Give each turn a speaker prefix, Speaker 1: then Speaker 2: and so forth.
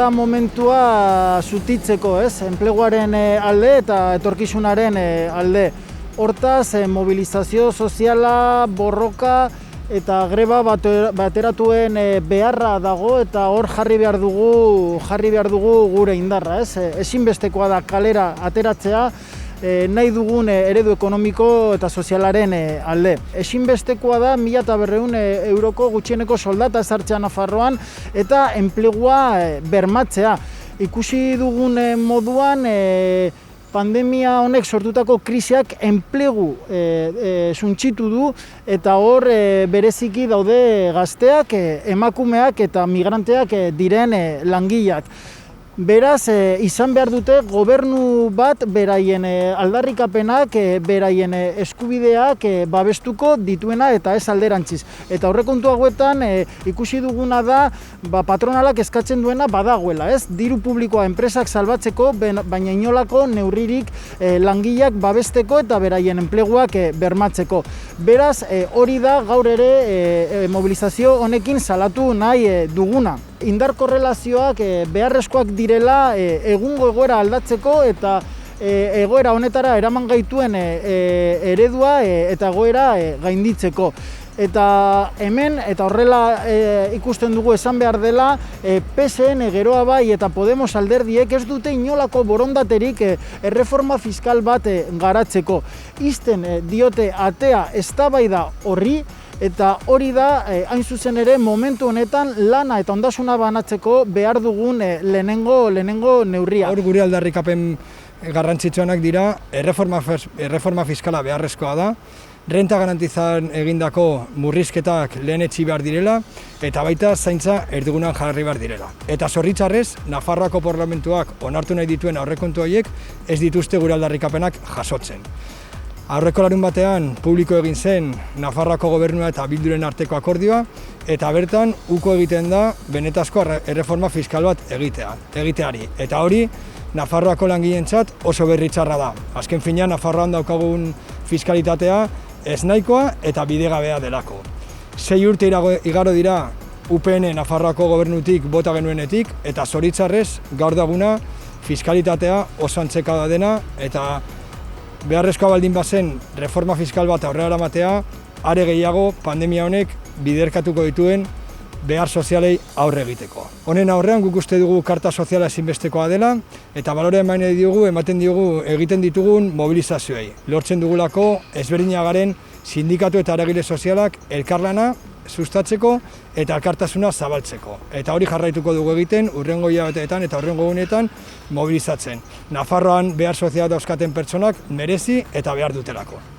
Speaker 1: da momentua zutitzeko, ez? Enpleguaren alde eta etorkizunaren alde. Hortaz, mobilizazio soziala, borroka eta greba bateratuen beharra dago eta hor jarri behar dugu gure indarra, ez? Ezinbestekoa da kalera ateratzea, nahi dugun eredu ekonomiko eta sozialaren alde. Ezinbestekoa da 1.200 euroko gutxieneko soldata ezartzea Nafarroan eta enplegua bermatzea. Ikusi dugun moduan pandemia honek sortutako krisiak enplegu suntsitu du eta hor bereziki daude gazteak, emakumeak eta migranteak diren langileak. Beraz, izan behar dute gobernu bat beraien aldarrikapenak, beraien eskubideak babestuko dituena eta ez alderantziz. Eta aurrekontu hauetan ikusi duguna da patronalak eskatzen duena badagoela, ez? Diru publikoa enpresak salbatzeko, baina inolako neurririk langileak babesteko eta beraien enpleguak bermatzeko. Beraz, hori da gaur ere mobilizazio honekin salatu nahi duguna. Indar korrelazioak beharrezkoak direla egungo egoera aldatzeko eta egoera honetara eraman gaituen eredua eta egoera gainditzeko. Eta hemen, eta horrela ikusten dugu esan behar dela, PSN geroa bai eta Podemos alderdiek ez dute inolako borondaterik erreforma fiskal bat garatzeko. Ixten diote atea eztabaida horri, eta hori da, hain zuzen ere, momentu honetan lana eta ondasuna banatzeko behar dugun lehenengo neurria.
Speaker 2: Hor gure aldarrikapen garrantzitsuenak dira, erreforma fiskala beharrezkoa da, renta garantizan egindako murrizketak lehenetsi behar direla, eta baita zaintza erdigunan jarri behar direla. Eta zorritzarrez, Nafarroako parlamentuak onartu nahi dituen aurrekontu horiek ez dituzte gure aldarrikapenak jasotzen. Aurreko larun batean publiko egin zen Nafarroako gobernua eta Bilduren arteko akordioa, eta bertan uko egiten da benetazko erreforma fiskal bat egiteari. Eta hori Nafarroako langileentzat oso berri txarra da. Azken finean Nafarroan daukagun fiskalitatea ez nahikoa eta bidegabea delako. 6 urte igaro dira UPN Nafarroako gobernutik bota genuenetik, eta zoritzarrez gaur daguna fiskalitatea oso antzeka da dena, eta beharrezkoa baldin bazen reforma fiskal bat aurrera eramatea, are gehiago pandemia honek biderkatuko dituen behar sozialei aurre egiteko. Honen aurrean guk uste dugu karta soziala ezinbestekoa dela eta balorea ematen diogu egiten ditugun mobilizazioei. Lortzen dugulako ezberdina garen sindikatu eta eragile sozialak elkarlana sustatzeko eta elkartasuna zabaltzeko. Eta hori jarraituko dugu egiten hurrengo hilabeteetan eta hurrengo egunetan mobilizatzen. Nafarroan behar soziala dauzkaten pertsonak merezi eta behar dutelako.